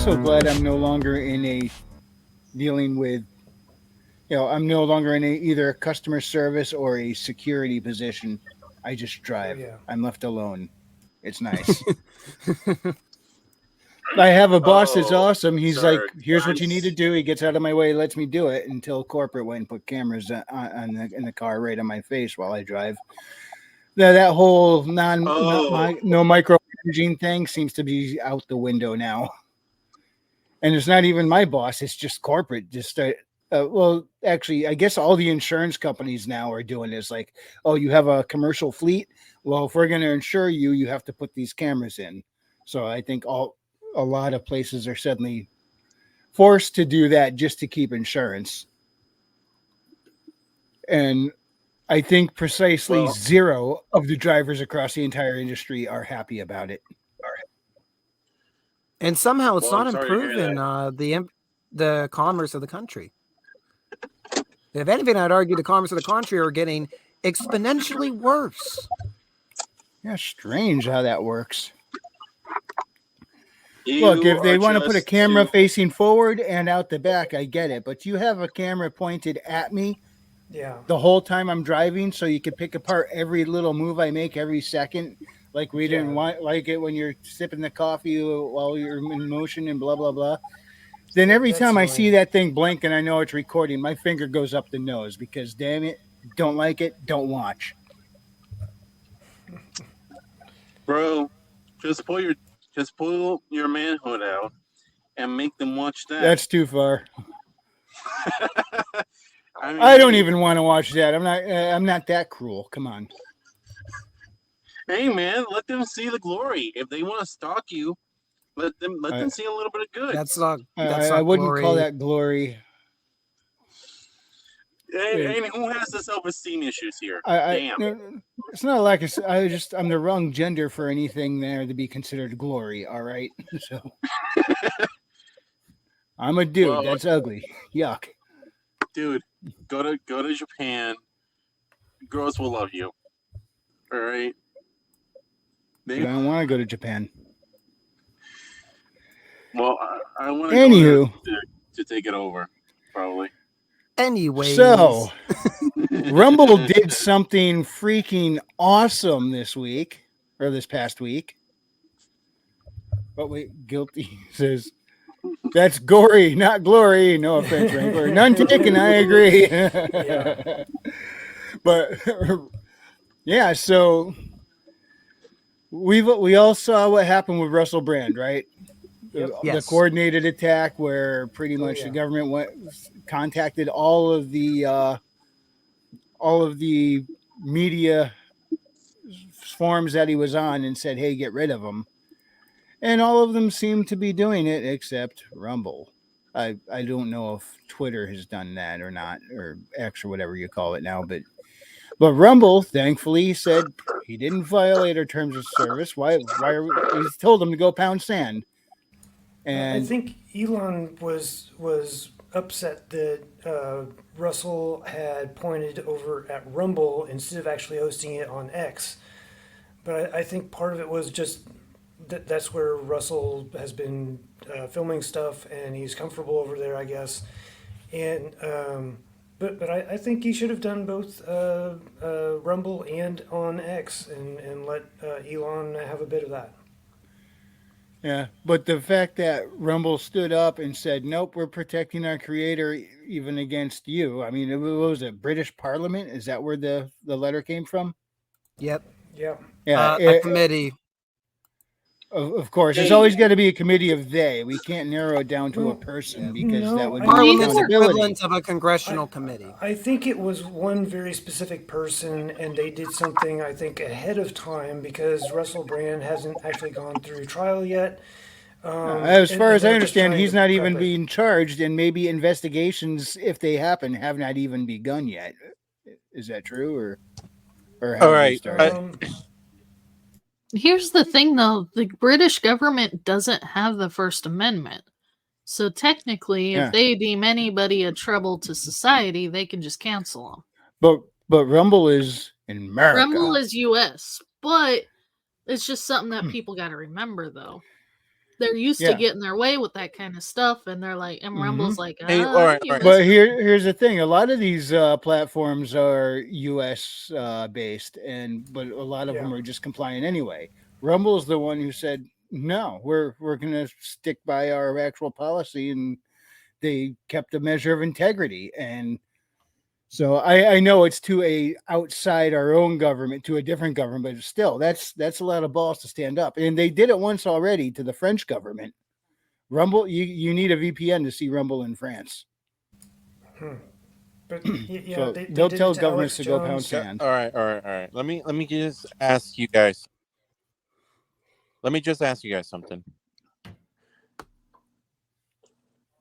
so glad I'm no longer in a dealing with, I'm no longer in either a customer service or a security position. I just Oh drive. yeah. I'm left alone. It's nice. I have a boss that's Oh, awesome. He's sir, like, here's what you need to nice. do. He gets out of my way, lets me do it until corporate went and put cameras in the car right on my face while I drive. That whole Oh, no micromanaging thing seems to be out the window now. And it's not even my boss; it's just corporate. Well, actually, I guess all the insurance companies now are doing this. Like, oh, you have a commercial fleet. Well, if we're going to insure you, you have to put these cameras in. So I think a lot of places are suddenly forced to do that just to keep insurance. And I think precisely well, zero of the drivers across the entire industry are happy about it. And somehow it's well, I'm not sorry to hear improving that. the commerce of the country. If anything, I'd argue the commerce of the country are getting exponentially worse. Yeah, strange how that works. Look, You if they are want to put a just camera too. facing forward and out the back, I get it. But you have a camera pointed at me Yeah. the whole time I'm driving, so you can pick apart every little move I make every second. Like we didn't like it when you're sipping the coffee while you're in motion and blah blah blah. Then every That's time I see annoying. that thing blink and I know it's recording, my finger goes up the nose because damn it, don't like it, don't watch. Bro, just pull your manhood out and make them watch that. That's too far. I mean, I don't even want to watch that. I'm not that cruel. Come on. Hey man, let them see the glory. If they want to stalk you, let them see a little bit of good. That's not. I wouldn't glory. call that glory. And who has the self-esteem issues here? Damn. It's not like I'm the wrong gender for anything there to be considered glory. All right, so I'm a dude. Well, that's ugly. Yuck. Dude, go to Japan. Girls will love you. All right. I don't want to go to Japan. Well, I want to Anywho, to take it over, probably. Anyways. So, Rumble did something freaking awesome this past week. But wait, Guilty says, that's gory, not glory. No offense, Wrangler. None taken, I agree. Yeah. But, yeah, so we all saw what happened with Russell Brand, right? Yep. The coordinated attack where pretty much the government contacted all of the media forums that he was on and said, hey, get rid of him. And all of them seem to be doing it except Rumble. I don't know if Twitter has done that or not, or X or whatever you call it now, but Rumble thankfully said he didn't violate our terms of service. Why he's told them to go pound sand. And I think Elon was upset that Russell had pointed over at Rumble instead of actually hosting it on X. But I think part of it was just that's where Russell has been filming stuff, and he's comfortable over there, I guess. And but I think he should have done both Rumble and on X, and let Elon have a bit of that. Yeah, but the fact that Rumble stood up and said, nope, we're protecting our creator even against you. I mean, it was a British Parliament. Is that where the letter came from? Yep. Yeah. Yeah. A committee. Of course, there's always got to be a committee of they. We can't narrow it down to a person because that would be Parliament's accountability. equivalent of a congressional committee. I think it was one very specific person, and they did something, I think, ahead of time because Russell Brand hasn't actually gone through trial yet. As far as I they're just understand, trying he's to not prep even it. being charged, and maybe investigations, if they happen, have not even begun yet. Is that true, or how All they right. started? Here's the thing, though. The British government doesn't have the First Amendment. So technically, Yeah. if they deem anybody a trouble to society, they can just cancel them. But Rumble is in America. Rumble is U.S., but it's just something that people got to remember, though. they're used Yeah. to getting their way with that kind of stuff, and they're like, and Rumble's like, Hey, all right, you all right. missed But here's the thing: a lot of these platforms are U.S. Based, but a lot of them Yeah. are just compliant anyway. Rumble's the one who said, "No, we're going to stick by our actual policy," and they kept a measure of integrity. And so I know it's to a outside our own government, to a different government, but still, that's a lot of balls to stand up. And they did it once already to the French government. Rumble, you need a VPN to see Rumble in France. But yeah, So they they'll did tell it to governments Alex to go pound Jones. sand. All right, all right, all right. Let me just ask you guys. Let me just ask you guys something.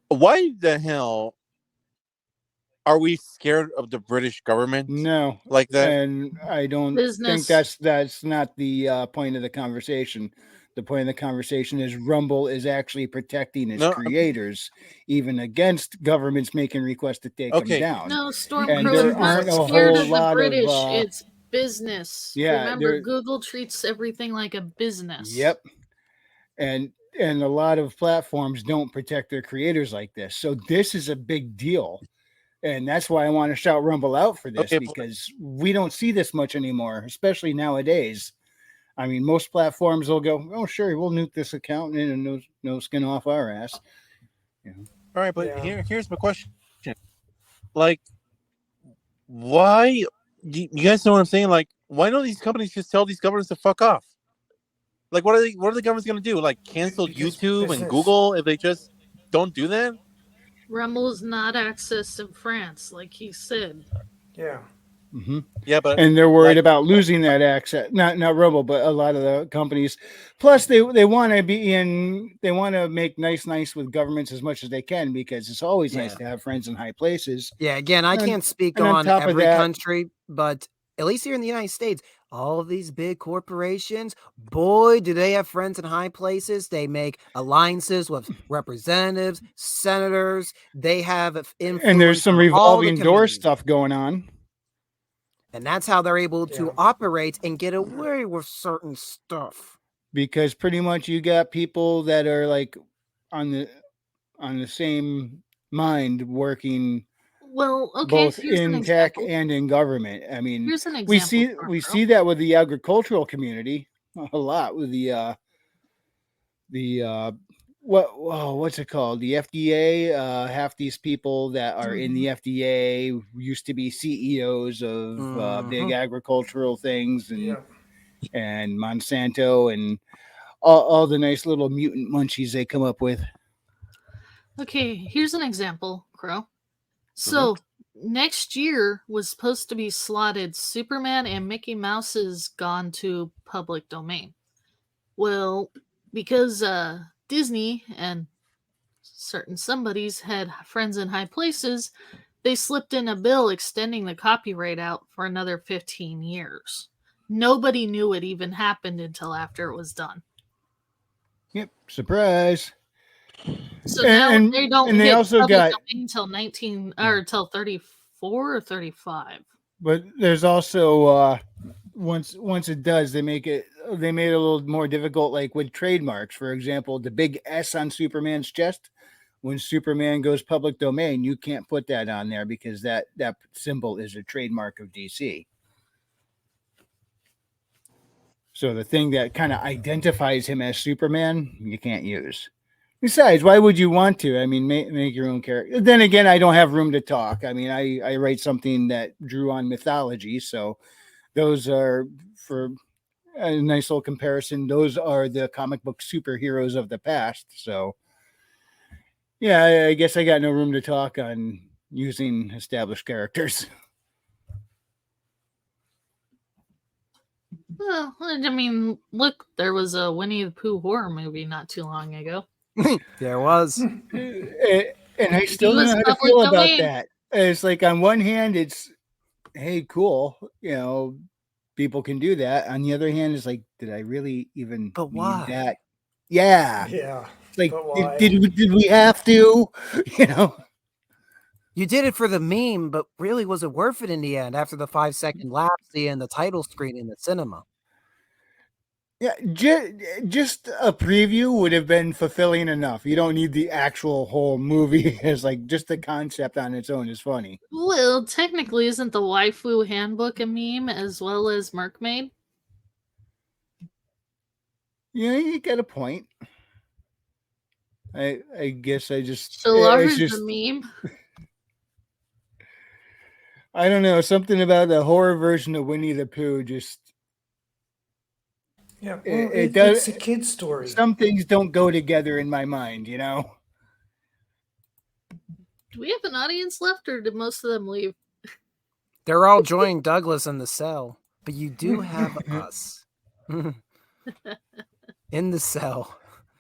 Why the hell are we scared of the British government No, like that? and I don't think Business. that's not the point of the conversation. The point of the conversation is Rumble is actually protecting its No, creators, even against governments making requests to take them Okay. down. No, And Stormcrow, there it's not aren't a scared whole of the lot of British. It's business. yeah, Remember, there. Google treats everything like a business. Yep, and a lot of platforms don't protect their creators like this. So this is a big deal. And that's why I want to shout Rumble out for this, Okay, because we don't see this much anymore, especially nowadays. I mean, most platforms will go, "Oh, sure, we'll nuke this account and no skin off our ass." all right, but Yeah. here's my question. Like, why? You guys know what I'm saying? Like, why don't these companies just tell these governments to fuck off? Like, what are the governments gonna do? Like, cancel Because YouTube and business. Google if they just don't do that? Rumble is not accessed in France, like he said. Yeah. Mm-hmm. Yeah, but And they're worried like- about losing that access. Not Rumble, but a lot of the companies. Plus, they want to be in. They want to make nice with governments as much as they can, because it's always nice Yeah. to have friends in high places. Yeah, again, I And- can't speak and on on top of every that- country, but at least here in the United States, all of these big corporations, boy, do they have friends in high places. They make alliances with representatives, senators. They have influence. And there's some on all the revolving door committees. stuff going on. And that's how they're able to Yeah. operate and get away with certain stuff. Because pretty much you got people that are like on the same mind working Well, okay, both here's an in tech example. and in government. I mean, Here's an we example. see Stormcrow. that with the agricultural community a lot with what's it called, the FDA. Half these people that are in the FDA used to be CEOs of big agricultural things, Yeah. and Monsanto and all the nice little mutant munchies they come up with. Okay, here's an example, Crow. So next year was supposed to be slotted Superman and Mickey Mouse has gone to public domain. Well, because Disney and certain somebodies had friends in high places, they slipped in a bill extending the copyright out for another 15 years. Nobody knew it even happened until after it was done. Yep, surprise. So now they don't and they hit also public got, domain till 19 or till 34 or 35. but there's also once it does, they made it a little more difficult, like with trademarks. For example, the big S on Superman's chest, when Superman goes public domain, you can't put that on there because that symbol is a trademark of DC. So the thing that kind of identifies him as Superman, you can't use. Besides, why would you want to? I mean, make your own character. Then again, I don't have room to talk. I mean, I write something that drew on mythology, so those are, for a nice little comparison, those are the comic book superheroes of the past. So yeah, I guess I got no room to talk on using established characters. Well, I mean, look, there was a Winnie the Pooh horror movie not too long ago. There was. And I still He don't was know how to public feel about domain. that. It's like, on one hand, it's, hey, cool, people can do that. On the other hand, it's like, did I really even But need why? that? Yeah. Yeah. Like, But why? did we have to? You did it for the meme, but really was it worth it in the end after the 5-second lapse in the title screen in the cinema? Yeah, just a preview would have been fulfilling enough. You don't need the actual whole movie. It's like just the concept on its own is funny. Well, technically, isn't the waifu handbook a meme as well as Merkmaid? Yeah, you get a point. I guess I just Shalar it's is just the meme. I don't know, something about the horror version of Winnie the Pooh just Yeah, it it's does. a kid's story. Some things don't go together in my mind, you know. Do we have an audience left, or did most of them leave? They're all joining Douglas in the cell, but you do have us in the cell.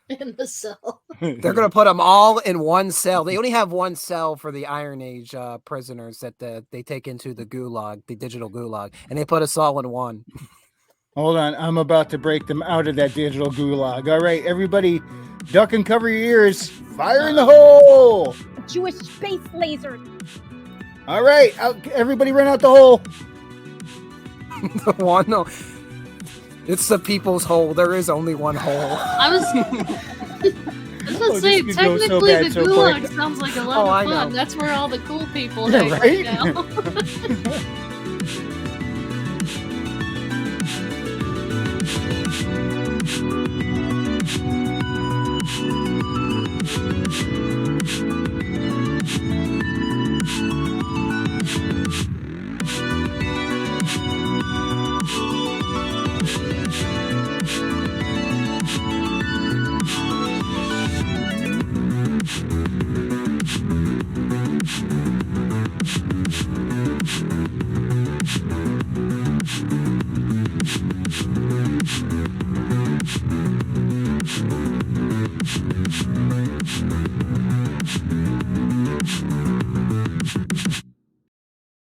In the cell. They're gonna put them all in one cell. They only have one cell for the Iron Age prisoners that they take into the gulag, the digital gulag, and they put us all in one. Hold on, I'm about to break them out of that digital gulag. All right, everybody, duck and cover your ears. Fire in the hole! Jewish space lasers. All right, everybody, run out the hole. The one, no, it's the people's hole. There is only one hole. I was going to Oh, say, this could go so technically, bad the so gulag quick. sounds like a lot Oh, of I fun. know. That's where all the cool people Yeah, hang right? now.